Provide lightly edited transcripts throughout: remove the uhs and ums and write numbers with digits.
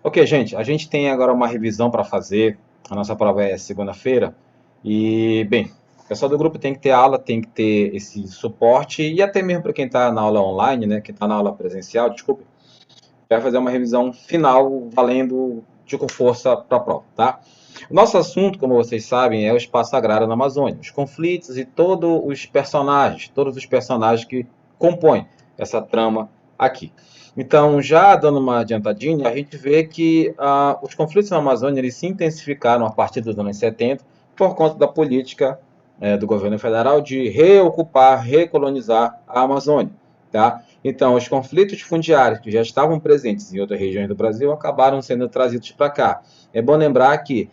Ok, gente, a gente tem agora uma revisão para fazer. A nossa prova é segunda-feira. E, bem, o pessoal do grupo tem que ter aula, tem que ter esse suporte, e até mesmo para quem está na aula online, né, quem está na aula presencial, desculpe, vai fazer uma revisão final valendo de com força para a prova, tá? O nosso assunto, como vocês sabem, é o espaço agrário na Amazônia, os conflitos e todos os personagens que compõem essa trama aqui. Então, já dando uma adiantadinha, a gente vê que os conflitos na Amazônia eles se intensificaram a partir dos anos 70 por conta da política do governo federal de reocupar, recolonizar a Amazônia. Tá? Então, os conflitos fundiários que já estavam presentes em outras regiões do Brasil acabaram sendo trazidos para cá. É bom lembrar que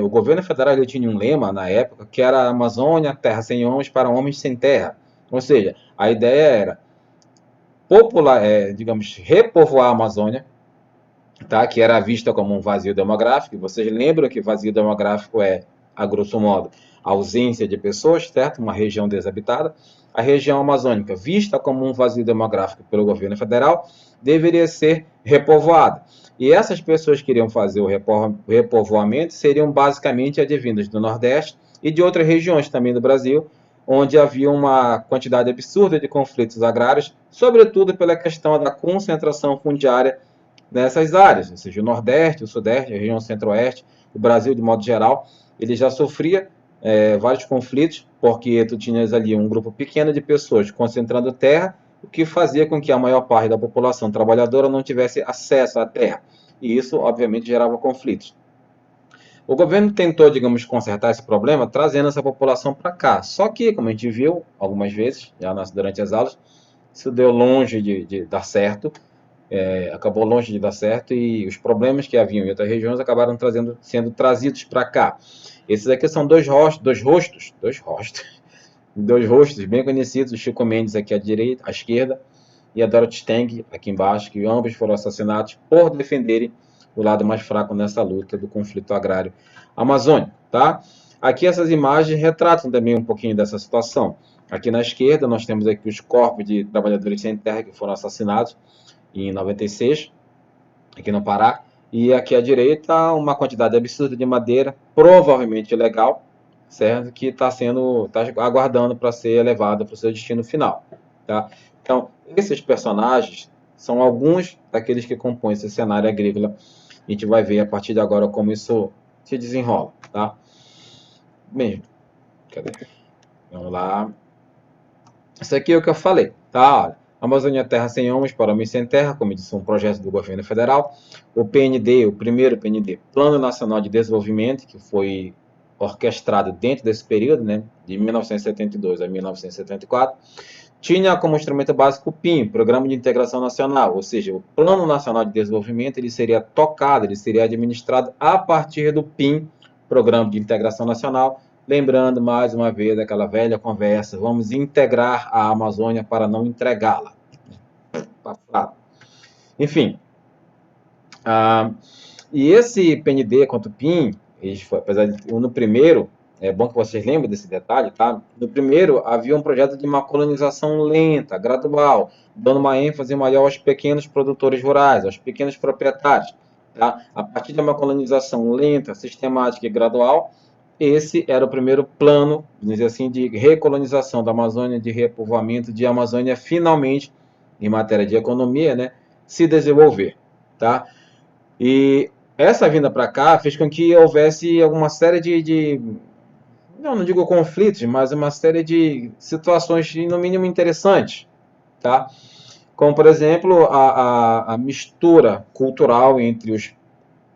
o governo federal ele tinha um lema na época que era Amazônia, terra sem homens para homens sem terra. Ou seja, a ideia era digamos, repovoar a Amazônia, tá? Que era vista como um vazio demográfico. Vocês lembram que vazio demográfico é, a grosso modo, a ausência de pessoas, certo? Uma região desabitada. A região amazônica, vista como um vazio demográfico pelo governo federal, deveria ser repovoada. E essas pessoas que iriam fazer o repovoamento seriam basicamente advindas do Nordeste e de outras regiões também do Brasil, onde havia uma quantidade absurda de conflitos agrários, sobretudo pela questão da concentração fundiária nessas áreas, ou seja, o Nordeste, o Sudeste, a região Centro-Oeste, o Brasil de modo geral, ele já sofria vários conflitos, porque tu tinhas ali um grupo pequeno de pessoas concentrando terra, o que fazia com que a maior parte da população trabalhadora não tivesse acesso à terra. E isso, obviamente, gerava conflitos. O governo tentou, digamos, consertar esse problema trazendo essa população para cá. Só que, como a gente viu algumas vezes, já durante as aulas, isso deu longe de dar certo, acabou longe de dar certo e os problemas que haviam em outras regiões acabaram sendo trazidos para cá. Esses aqui são dois rostos bem conhecidos, o Chico Mendes aqui à direita, à esquerda, e a Dorothy Stang aqui embaixo, que ambos foram assassinados por defenderem o lado mais fraco nessa luta do conflito agrário amazônico, tá? Aqui essas imagens retratam também um pouquinho dessa situação. Aqui na esquerda nós temos aqui os corpos de trabalhadores sem terra que foram assassinados em 96, aqui no Pará. E aqui à direita, uma quantidade absurda de madeira, provavelmente ilegal, certo? Que está aguardando para ser levada para o seu destino final. Tá? Então, esses personagens são alguns daqueles que compõem esse cenário agrícola. A gente vai ver a partir de agora como isso se desenrola. Tá? Bem, cadê? Vamos lá. Isso aqui é o que eu falei, tá? Olha, Amazônia Terra Sem Homens para Homens Sem Terra, como disse, um projeto do governo federal. O PND, o primeiro PND, Plano Nacional de Desenvolvimento, que foi orquestrado dentro desse período, né, de 1972 a 1974, tinha como instrumento básico o PIN, Programa de Integração Nacional, ou seja, o Plano Nacional de Desenvolvimento ele seria tocado, ele seria administrado a partir do PIN, Programa de Integração Nacional. Lembrando mais uma vez aquela velha conversa, vamos integrar a Amazônia para não entregá-la. Enfim, e esse PND quanto PIN, apesar de no primeiro, é bom que vocês lembrem desse detalhe, tá? No primeiro havia um projeto de uma colonização lenta, gradual, dando uma ênfase maior aos pequenos produtores rurais, aos pequenos proprietários. Tá? A partir de uma colonização lenta, sistemática e gradual, esse era o primeiro plano, dizer assim, de recolonização da Amazônia, de repovoamento de Amazônia, finalmente, em matéria de economia, né, se desenvolver. Tá? E essa vinda para cá fez com que houvesse alguma série não digo conflitos, mas uma série de situações, no mínimo, interessantes. Tá? Como, por exemplo, a mistura cultural entre os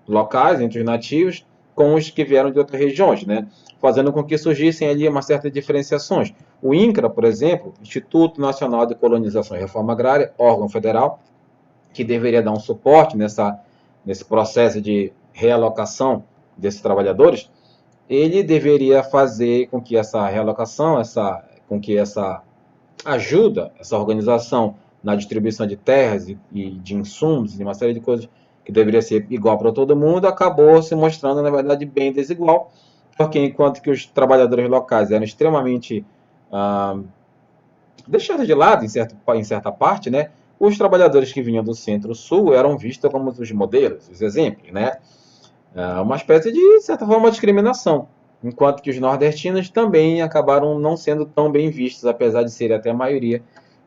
locais, entre os nativos, com os que vieram de outras regiões, né? Fazendo com que surgissem ali uma certa diferenciações. O INCRA, por exemplo, Instituto Nacional de Colonização e Reforma Agrária, órgão federal, que deveria dar um suporte nesse processo de realocação desses trabalhadores, ele deveria fazer com que essa realocação, com que essa ajuda, essa organização na distribuição de terras e de insumos, e uma série de coisas que deveria ser igual para todo mundo, acabou se mostrando, na verdade, bem desigual, porque enquanto que os trabalhadores locais eram extremamente deixados de lado em certa parte, né? os trabalhadores que vinham do Centro-Sul eram vistos como os modelos, os exemplos, né? Uma espécie de certa forma, discriminação, enquanto que os nordestinos também acabaram não sendo tão bem vistos, apesar de serem até a maioria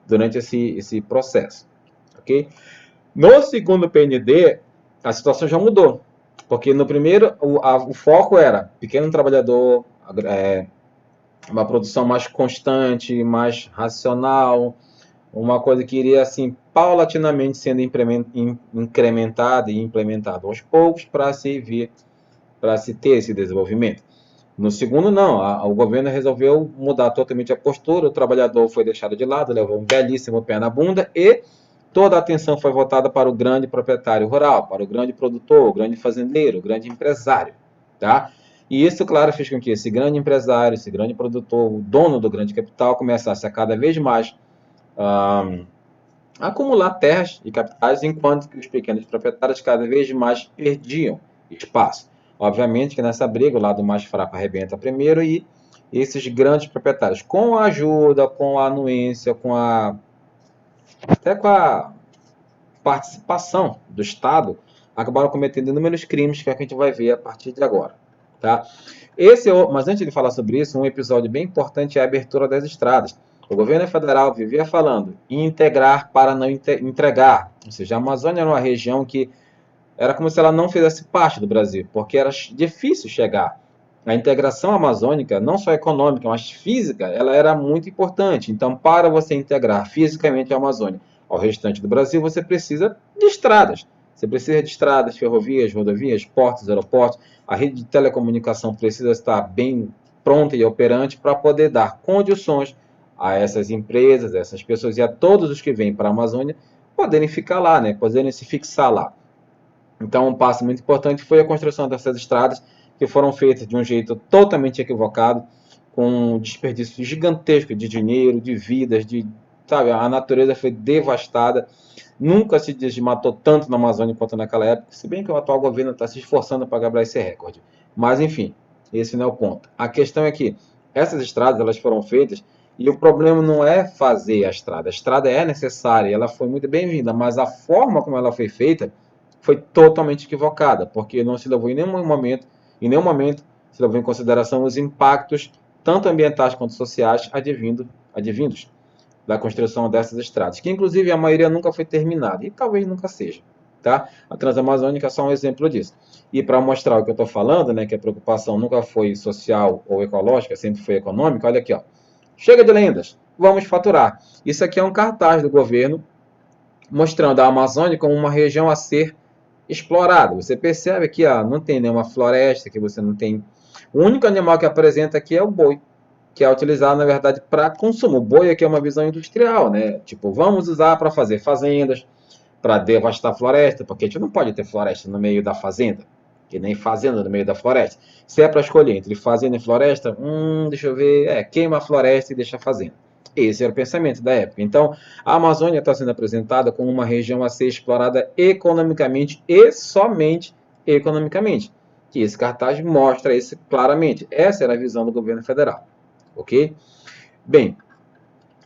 durante esse processo, ok? No segundo PND, a situação já mudou, porque no primeiro o foco era pequeno trabalhador, uma produção mais constante, mais racional, uma coisa que iria assim paulatinamente sendo incrementada e implementada aos poucos para se ter esse desenvolvimento. No segundo, não. O governo resolveu mudar totalmente a postura, o trabalhador foi deixado de lado, levou um belíssimo pé na bunda e toda a atenção foi voltada para o grande proprietário rural, para o grande produtor, o grande fazendeiro, o grande empresário. Tá? E isso, claro, fez com que esse grande empresário, esse grande produtor, o dono do grande capital, começasse a cada vez mais acumular terras e capitais, enquanto que os pequenos proprietários cada vez mais perdiam espaço. Obviamente que nessa briga o lado mais fraco arrebenta primeiro e esses grandes proprietários, com a ajuda, com a anuência, até com a participação do Estado, acabaram cometendo inúmeros crimes que a gente vai ver a partir de agora. Tá? Mas antes de falar sobre isso, um episódio bem importante é a abertura das estradas. O governo federal vivia falando em integrar para não entregar. Ou seja, a Amazônia era uma região que era como se ela não fizesse parte do Brasil, porque era difícil chegar. A integração amazônica, não só econômica, mas física, ela era muito importante. Então, para você integrar fisicamente a Amazônia ao restante do Brasil, você precisa de estradas. Você precisa de estradas, ferrovias, rodovias, portos, aeroportos. A rede de telecomunicação precisa estar bem pronta e operante para poder dar condições a essas empresas, a essas pessoas e a todos os que vêm para a Amazônia poderem ficar lá, né? Poderem se fixar lá. Então, um passo muito importante foi a construção dessas estradas, que foram feitas de um jeito totalmente equivocado, com um desperdício gigantesco de dinheiro, de vidas, sabe, a natureza foi devastada. Nunca se desmatou tanto na Amazônia quanto naquela época, se bem que o atual governo está se esforçando para quebrar esse recorde. Mas, enfim, esse não é o ponto. A questão é que essas estradas elas foram feitas e o problema não é fazer a estrada é necessária, ela foi muito bem-vinda, mas a forma como ela foi feita foi totalmente equivocada, porque não se levou em nenhum momento se levou em consideração os impactos, tanto ambientais quanto sociais, advindos da construção dessas estradas, que inclusive a maioria nunca foi terminada, e talvez nunca seja. Tá? A Transamazônica é só um exemplo disso. E para mostrar o que eu estou falando, né, que a preocupação nunca foi social ou ecológica, sempre foi econômica, olha aqui, ó. Chega de lendas, vamos faturar. Isso aqui é um cartaz do governo mostrando a Amazônia como uma região a ser explorada. Você percebe que não tem nenhuma floresta, que você não tem... O único animal que apresenta aqui é o boi, que é utilizado, na verdade, para consumo. O boi aqui é uma visão industrial, né? Tipo, vamos usar para fazer fazendas, para devastar a floresta, porque a gente não pode ter floresta no meio da fazenda, que nem fazenda no meio da floresta. Se é para escolher entre fazenda e floresta, deixa eu ver, queima a floresta e deixa a fazenda. Esse era o pensamento da época. Então, a Amazônia está sendo apresentada como uma região a ser explorada economicamente e somente economicamente. Que esse cartaz mostra isso claramente. Essa era a visão do governo federal. Ok? Bem,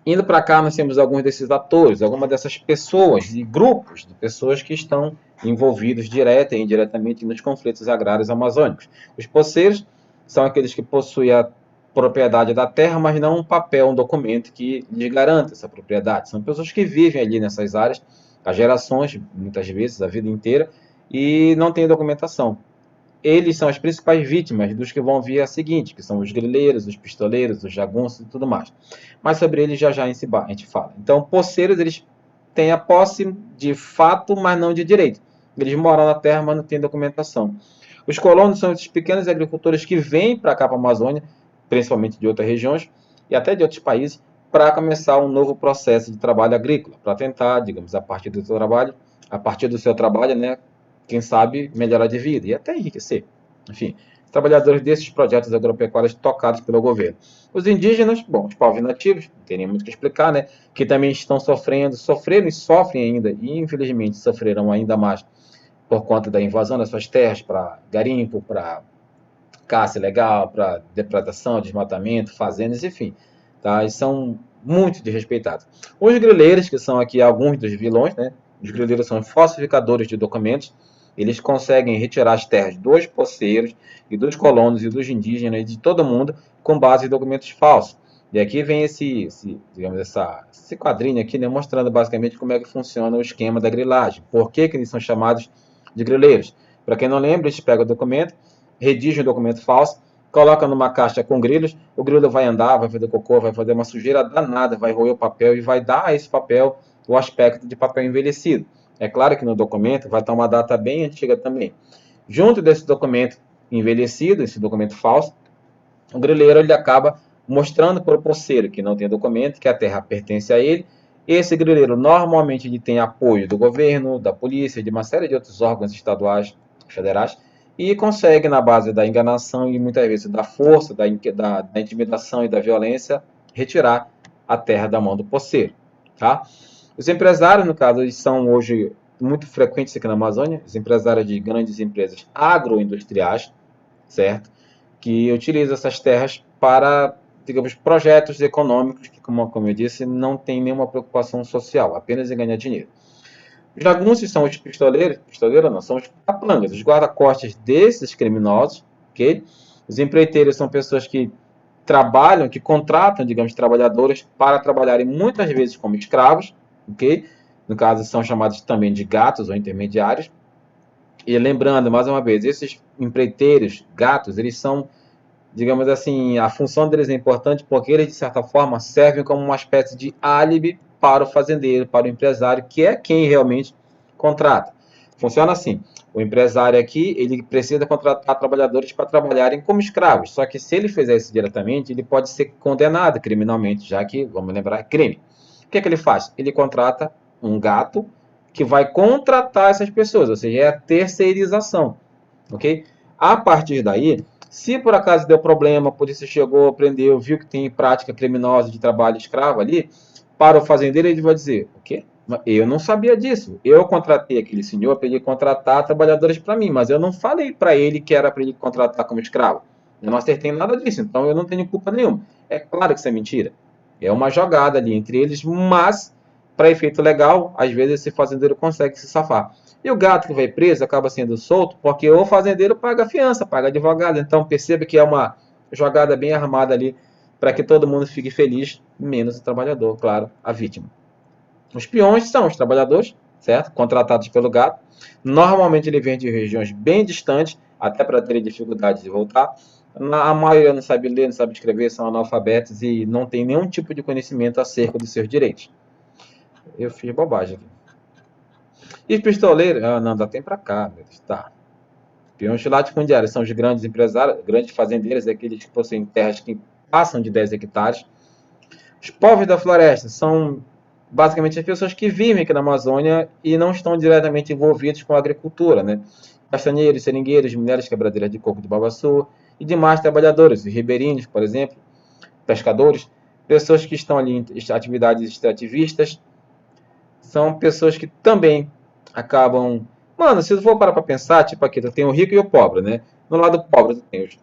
indo para cá, nós temos alguns desses atores, algumas dessas pessoas e grupos de pessoas que estão envolvidos direta e indiretamente nos conflitos agrários amazônicos. Os poceiros são aqueles que possuem a propriedade da terra, mas não um papel, um documento que lhes garanta essa propriedade. São pessoas que vivem ali nessas áreas há gerações, muitas vezes, a vida inteira, e não têm documentação. Eles são as principais vítimas dos que vão vir a seguinte, que são os grileiros, os pistoleiros, os jagunços e tudo mais. Mas sobre eles já a gente fala. Então, poceiros, eles têm a posse de fato, mas não de direito. Eles moram na terra, mas não têm documentação. Os colonos são esses pequenos agricultores que vêm para cá, para a Amazônia, principalmente de outras regiões e até de outros países, para começar um novo processo de trabalho agrícola, para tentar, digamos, a partir do seu trabalho, né, quem sabe melhorar de vida e até enriquecer. Enfim, trabalhadores desses projetos agropecuários tocados pelo governo. Os indígenas, os povos nativos, não tem nem muito o que explicar, né, que também estão sofreram e sofrem ainda, e infelizmente sofrerão ainda mais por conta da invasão das suas terras para garimpo, para caça ilegal, para depredação, desmatamento, fazendas, enfim. Tá? E são muito desrespeitados. Os grileiros, que são aqui alguns dos vilões, né? Os grileiros são falsificadores de documentos. Eles conseguem retirar as terras dos poceiros e dos colonos e dos indígenas e de todo mundo com base em documentos falsos. E aqui vem digamos, esse quadrinho aqui, né, mostrando basicamente como é que funciona o esquema da grilagem. Por que eles são chamados de grileiros? Para quem não lembra, eles pegam o documento, redigem o documento falso, colocam numa caixa com grilos, o grilo vai andar, vai fazer cocô, vai fazer uma sujeira danada, vai roer o papel e vai dar a esse papel o aspecto de papel envelhecido. É claro que no documento vai estar uma data bem antiga também. Junto desse documento envelhecido, esse documento falso, o grileiro ele acaba mostrando para o poceiro que não tem documento, que a terra pertence a ele. Esse grileiro normalmente ele tem apoio do governo, da polícia, de uma série de outros órgãos estaduais, federais, e consegue, na base da enganação e muitas vezes da força, da intimidação e da violência, retirar a terra da mão do poceiro. Tá? Os empresários, no caso, eles são hoje muito frequentes aqui na Amazônia, os empresários de grandes empresas agroindustriais, certo? Que utilizam essas terras para, digamos, projetos econômicos que, como eu disse, não tem nenhuma preocupação social, apenas em ganhar dinheiro. Os jagunços são os pistoleiros não, são os capangas, os guarda-costas desses criminosos, ok? Os empreiteiros são pessoas que trabalham, que contratam, digamos, trabalhadores para trabalharem muitas vezes como escravos, ok? No caso, são chamados também de gatos ou intermediários. E lembrando, mais uma vez, esses empreiteiros, gatos, eles são, digamos assim, a função deles é importante porque eles, de certa forma, servem como uma espécie de álibi para o fazendeiro, para o empresário, que é quem realmente contrata. Funciona assim, o empresário aqui, ele precisa contratar trabalhadores para trabalharem como escravos, só que se ele fizer isso diretamente, ele pode ser condenado criminalmente, já que, vamos lembrar, é crime. O que é que ele faz? Ele contrata um gato que vai contratar essas pessoas, ou seja, é a terceirização, ok? A partir daí, se por acaso deu problema, a polícia chegou, prendeu, viu que tem prática criminosa de trabalho escravo ali, para o fazendeiro ele vai dizer, o quê? Eu não sabia disso. Eu contratei aquele senhor para ele contratar trabalhadores para mim, mas eu não falei para ele que era para ele contratar como escravo. Eu não acertei nada disso, então eu não tenho culpa nenhuma. É claro que isso é mentira. É uma jogada ali entre eles, mas para efeito legal, às vezes esse fazendeiro consegue se safar. E o gato que vai preso acaba sendo solto porque o fazendeiro paga fiança, paga advogado. Então perceba que é uma jogada bem armada ali para que todo mundo fique feliz, menos o trabalhador, claro, a vítima. Os peões são os trabalhadores, certo? Contratados pelo gato. Normalmente ele vem de regiões bem distantes, até para terem dificuldade de voltar. A maioria não sabe ler, não sabe escrever, são analfabetos e não tem nenhum tipo de conhecimento acerca dos seus direitos. Eu fiz bobagem aqui. E pistoleiros? Ah, não, dá tempo para cá. Tá. Peões latifundiários são os grandes empresários, grandes fazendeiros, aqueles que possuem terras que passam de 10 hectares. Os povos da floresta são basicamente as pessoas que vivem aqui na Amazônia e não estão diretamente envolvidos com a agricultura, né? Castanheiros, seringueiros, minérios, quebradeiras de coco de babaçu e demais trabalhadores, os ribeirinhos, por exemplo, pescadores, pessoas que estão ali em atividades extrativistas, são pessoas que também acabam... Mano, se tu for parar pra pensar, tipo aqui, tu tem o rico e o pobre, né? No lado pobre, tu tem os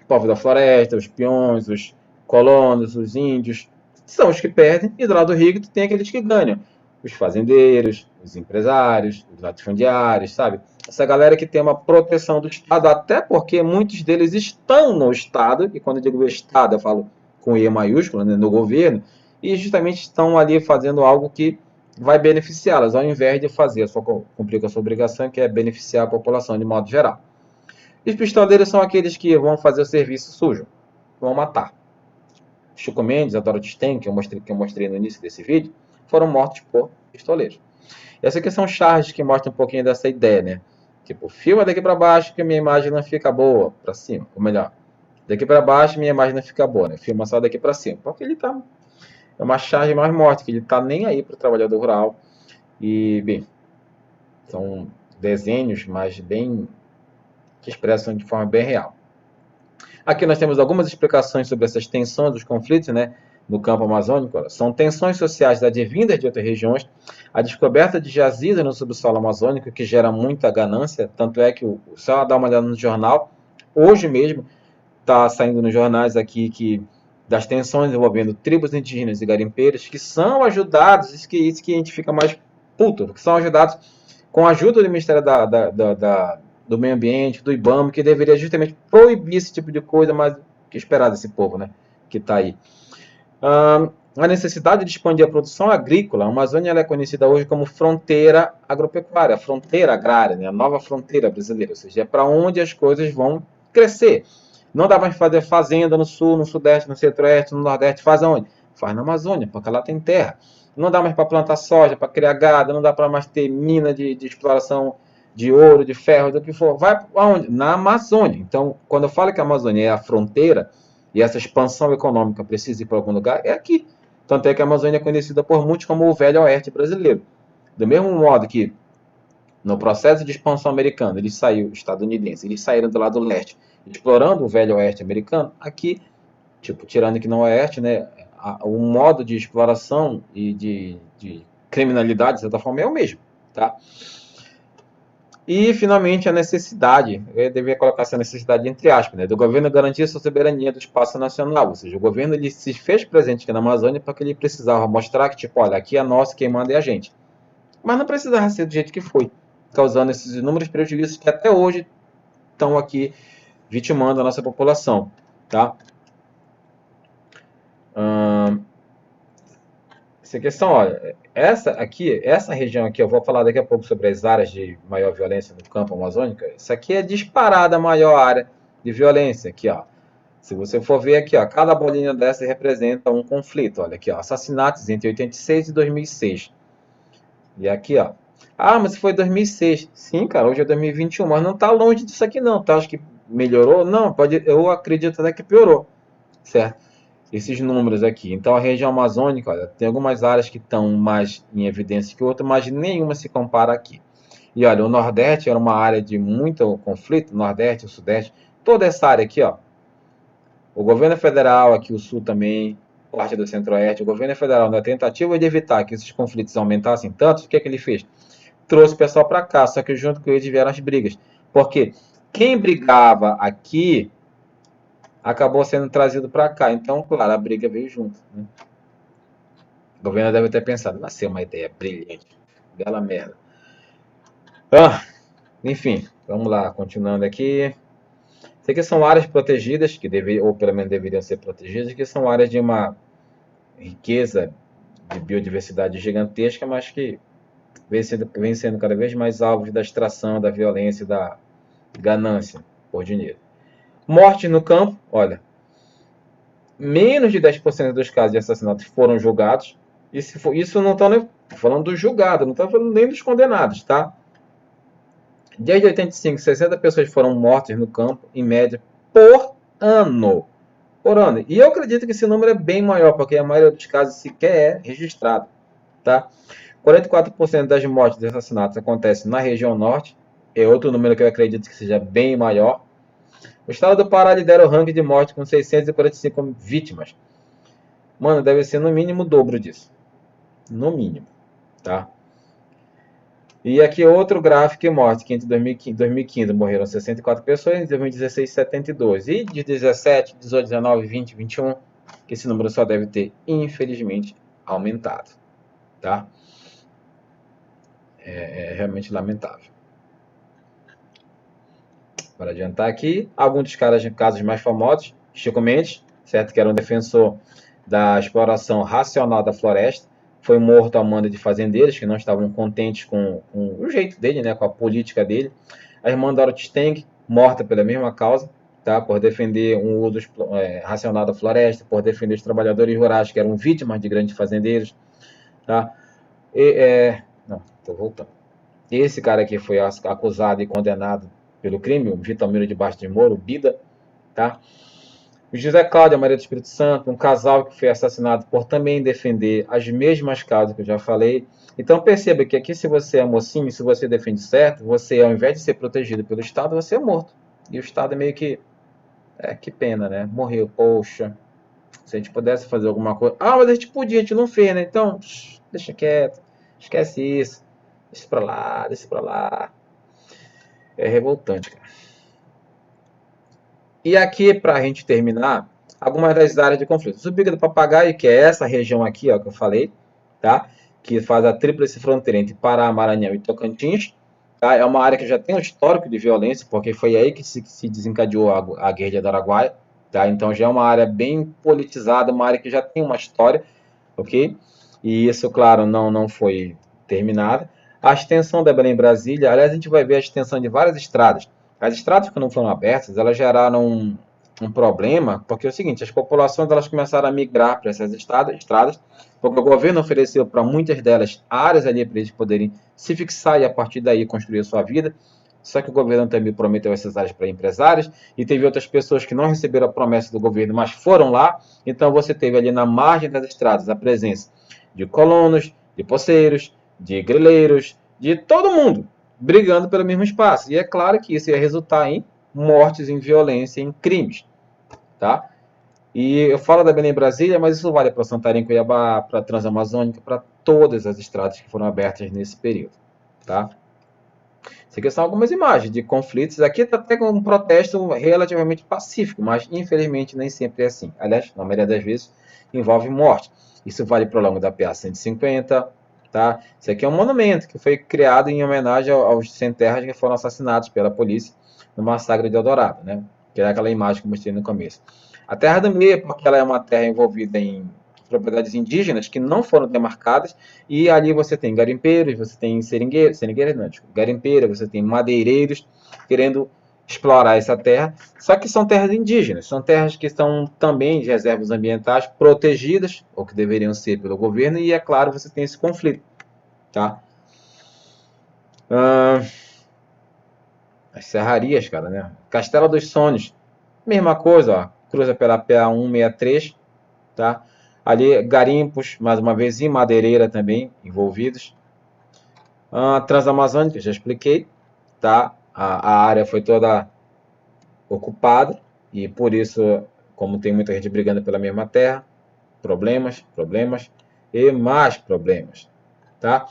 povos da floresta, os peões, os colonos, os índios, são os que perdem, e do lado rico tu tem aqueles que ganham. Os fazendeiros, os empresários, os latifundiários, sabe? Essa galera que tem uma proteção do Estado, até porque muitos deles estão no Estado, e quando eu digo Estado, eu falo com E maiúsculo, né, no governo, e justamente estão ali fazendo algo que vai beneficiá-las, ao invés de fazer cumprir com a sua obrigação, que é beneficiar a população de modo geral. E os pistoleiros são aqueles que vão fazer o serviço sujo, vão matar. Chico Mendes, a Dorothy Stein, que eu mostrei no início desse vídeo, foram mortos por pistoleiros. Essas aqui são charges que mostram um pouquinho dessa ideia, né? Tipo, filma daqui para baixo que a minha imagem não fica boa, para cima, ou melhor, daqui para baixo minha imagem não fica boa, né? Filma só daqui para cima, porque ele tá... É uma charge mais morte, que ele tá nem aí para o trabalhador rural. E, bem, são desenhos, mas bem... que expressam de forma bem real. Aqui nós temos algumas explicações sobre essas tensões, dos conflitos, né, no campo amazônico. São tensões sociais advindas de outras regiões, a descoberta de jazidas no subsolo amazônico, que gera muita ganância, tanto é que, se ela dá uma olhada no jornal, hoje mesmo, está saindo nos jornais aqui que das tensões envolvendo tribos indígenas e garimpeiros, que são ajudados, isso que a gente fica mais puto, que são ajudados com a ajuda do Ministério do Meio Ambiente, do IBAMA, que deveria justamente proibir esse tipo de coisa, mas que esperar desse povo, né, que está aí. A necessidade de expandir a produção agrícola. A Amazônia ela é conhecida hoje como fronteira agropecuária, fronteira agrária, né? A nova fronteira brasileira, ou seja, é para onde as coisas vão crescer. Não dá mais fazer fazenda no sul, no sudeste, no centro-oeste, no nordeste. Faz aonde? Faz na Amazônia, porque lá tem terra. Não dá mais para plantar soja, para criar gado, não dá para mais ter mina de exploração de ouro, de ferro, do que for. Vai aonde? Na Amazônia. Então, quando eu falo que a Amazônia é a fronteira e essa expansão econômica precisa ir para algum lugar, é aqui. Tanto é que a Amazônia é conhecida por muitos como o Velho Oeste brasileiro. Do mesmo modo que no processo de expansão americano, estadunidense, eles saíram do lado leste, explorando o Velho Oeste americano, aqui, tipo, tirando que no Oeste, né, o modo de exploração e de criminalidade, de certa forma, é o mesmo, tá? E, finalmente, a necessidade, eu devia colocar essa necessidade entre aspas, né, do governo garantir sua soberania do espaço nacional, ou seja, o governo ele se fez presente aqui na Amazônia porque ele precisava mostrar que, tipo, olha, aqui é nosso, quem manda é a gente. Mas não precisava ser do jeito que foi, causando esses inúmeros prejuízos que até hoje estão aqui vitimando a nossa população, tá? Essa questão, olha, essa região aqui, eu vou falar daqui a pouco sobre as áreas de maior violência no campo amazônico. Isso aqui é disparada a maior área de violência aqui, ó. Se você for ver aqui, ó, cada bolinha dessa representa um conflito. Olha aqui, ó, assassinatos entre 86 e 2006. E aqui, ó. Ah, mas foi 2006. Sim, cara, hoje é 2021, mas não tá longe disso aqui não, tá? Acho que melhorou? Não, pode, eu acredito até que piorou, certo? Esses números aqui. Então a região amazônica, olha, tem algumas áreas que estão mais em evidência que outras, mas nenhuma se compara aqui. E olha, o Nordeste era uma área de muito conflito, Nordeste, o Sudeste, toda essa área aqui, ó. O governo federal, aqui o Sul também, parte do Centro-Oeste, o governo federal, na tentativa de evitar que esses conflitos aumentassem tanto, o que é que ele fez? Trouxe o pessoal para cá, só que junto com eles vieram as brigas. Porque quem brigava aqui acabou sendo trazido para cá. Então, claro, a briga veio junto. Né? O governo deve ter pensado, vai ser uma ideia brilhante. Bela merda. Enfim, vamos lá, continuando aqui. Isso aqui são áreas protegidas, que ou pelo menos deveriam ser protegidas, que são áreas de uma riqueza de biodiversidade gigantesca, mas que vem sendo cada vez mais alvos da extração, da violência, da ganância por dinheiro. Morte no campo, olha, menos de 10% dos casos de assassinato foram julgados. Isso não está falando do julgado, não está falando nem dos condenados, tá? Desde 85, 60 pessoas foram mortas no campo, em média, por ano. Por ano. E eu acredito que esse número é bem maior, porque a maioria dos casos sequer é registrado, tá? 44% das mortes de assassinatos acontecem na região norte. É outro número que eu acredito que seja bem maior. O estado do Pará lidera o ranking de morte com 645 vítimas. Mano, deve ser no mínimo o dobro disso. No mínimo, tá? E aqui outro gráfico que mostra que entre 2015 morreram 64 pessoas, em 2016 72. E de 17, 18, 19, 20, 21, que esse número só deve ter, infelizmente, aumentado, tá? É realmente lamentável. Para adiantar aqui, alguns dos casos mais famosos, Chico Mendes, certo? Que era um defensor da exploração racional da floresta, foi morto a mando de fazendeiros que não estavam contentes com o jeito dele, né, com a política dele. A irmã Dorothy Steng, morta pela mesma causa, tá, por defender um uso racional da floresta, por defender os trabalhadores rurais que eram vítimas de grandes fazendeiros. Tá? Não, estou voltando. Esse cara aqui foi acusado e condenado pelo crime, o Vitalmiro de Baixo de Moro, o Bida, tá? O José Cláudio Maria do Espírito Santo, um casal que foi assassinado por também defender as mesmas causas que eu já falei. Então perceba que aqui, se você é mocinho, se você defende certo, você, ao invés de ser protegido pelo Estado, você é morto. E o Estado é meio que... que pena, né? Morreu, poxa. Se a gente pudesse fazer alguma coisa... Ah, mas a gente podia, a gente não fez, né? Então, deixa quieto. Esquece isso. Deixa pra lá, deixa pra lá. É revoltante, cara. E aqui, pra gente terminar, algumas das áreas de conflito. Subbica do Papagaio, que é essa região aqui, ó, que eu falei, tá? Que faz a tríplice fronteira entre Pará, Maranhão e Tocantins. Tá? É uma área que já tem um histórico de violência, porque foi aí que se desencadeou a Guerra de Araguaia. Tá? Então já é uma área bem politizada, uma área que já tem uma história, ok? E isso, claro, não foi terminada. A extensão da Belém-Brasília, aliás, a gente vai ver a extensão de várias estradas. As estradas que não foram abertas, elas geraram um problema, porque é o seguinte, as populações elas começaram a migrar para essas estradas, porque o governo ofereceu para muitas delas áreas ali para eles poderem se fixar e a partir daí construir a sua vida. Só que o governo também prometeu essas áreas para empresários e teve outras pessoas que não receberam a promessa do governo, mas foram lá. Então você teve ali na margem das estradas a presença de colonos, de poceiros, de grileiros, de todo mundo brigando pelo mesmo espaço. E é claro que isso ia resultar em mortes, em violência, em crimes. Tá? E eu falo da Belém Brasília, mas isso vale para Santarém, Cuiabá, para a Transamazônica, para todas as estradas que foram abertas nesse período. Tá? Isso aqui são algumas imagens de conflitos. Aqui está até com um protesto relativamente pacífico, mas infelizmente nem sempre é assim. Aliás, na maioria das vezes envolve morte. Isso vale para o longo da PA 150. Tá? Isso aqui é um monumento que foi criado em homenagem aos sem-terras que foram assassinados pela polícia no massacre de Eldorado, né? Que é aquela imagem que eu mostrei no começo. A Terra do Meio, porque ela é uma terra envolvida em propriedades indígenas que não foram demarcadas, e ali você tem garimpeiros, você tem seringueiros, não, garimpeiros, você tem madeireiros querendo explorar essa terra, só que são terras indígenas, são terras que são também de reservas ambientais protegidas, ou que deveriam ser pelo governo, e é claro, você tem esse conflito. Tá? As serrarias, cara, né? Castelo dos Sonhos, mesma coisa, ó, cruza pela PA 163, tá? Ali, garimpos, mais uma vez, e madeireira também envolvidos. Transamazônica, já expliquei, tá? A área foi toda ocupada e por isso, como tem muita gente brigando pela mesma terra, problemas, problemas e mais problemas, tá?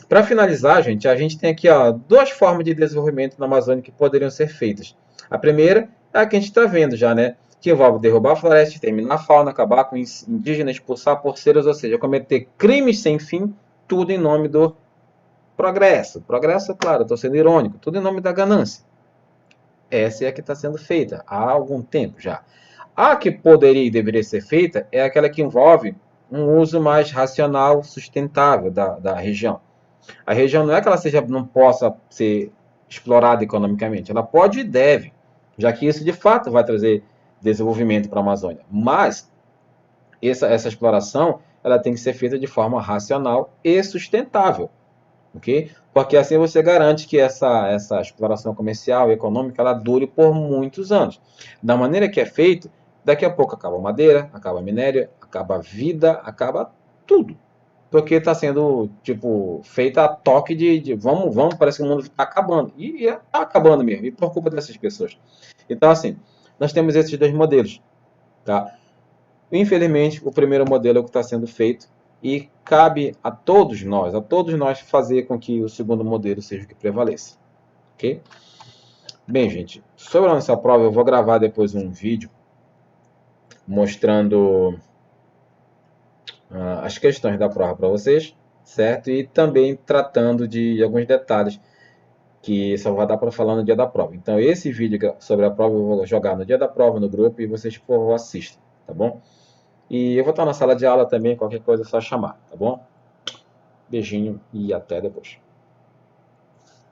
Para finalizar, gente, a gente tem aqui ó, duas formas de desenvolvimento na Amazônia que poderiam ser feitas. A primeira é a que a gente está vendo já, né? Que envolve derrubar a floresta, terminar a fauna, acabar com indígenas, expulsar porceiros, ou seja, cometer crimes sem fim, tudo em nome do progresso. Progresso, claro, estou sendo irônico, tudo em nome da ganância. Essa é a que está sendo feita há algum tempo já. A que poderia e deveria ser feita é aquela que envolve um uso mais racional, sustentável da região. A região não é que ela não possa ser explorada economicamente, ela pode e deve, já que isso de fato vai trazer desenvolvimento para a Amazônia. Mas essa exploração ela tem que ser feita de forma racional e sustentável, ok? Porque assim você garante que essa exploração comercial e econômica ela dure por muitos anos. Da maneira que é feito, daqui a pouco acaba a madeira, acaba a minério, acaba a vida, acaba tudo. Porque está sendo, tipo, feita a toque de vamos, parece que o mundo está acabando. E está acabando mesmo, e por culpa dessas pessoas. Então, assim, nós temos esses dois modelos, tá? Infelizmente, o primeiro modelo é o que está sendo feito e cabe a todos nós fazer com que o segundo modelo seja o que prevaleça, ok? Bem, gente, sobre a nossa prova, eu vou gravar depois um vídeo mostrando as questões da prova para vocês, certo? E também tratando de alguns detalhes que só vai dar para falar no dia da prova. Então, esse vídeo sobre a prova eu vou jogar no dia da prova no grupo e vocês, por favor, assistam, tá bom? E eu vou estar na sala de aula também, qualquer coisa é só chamar, tá bom? Beijinho e até depois.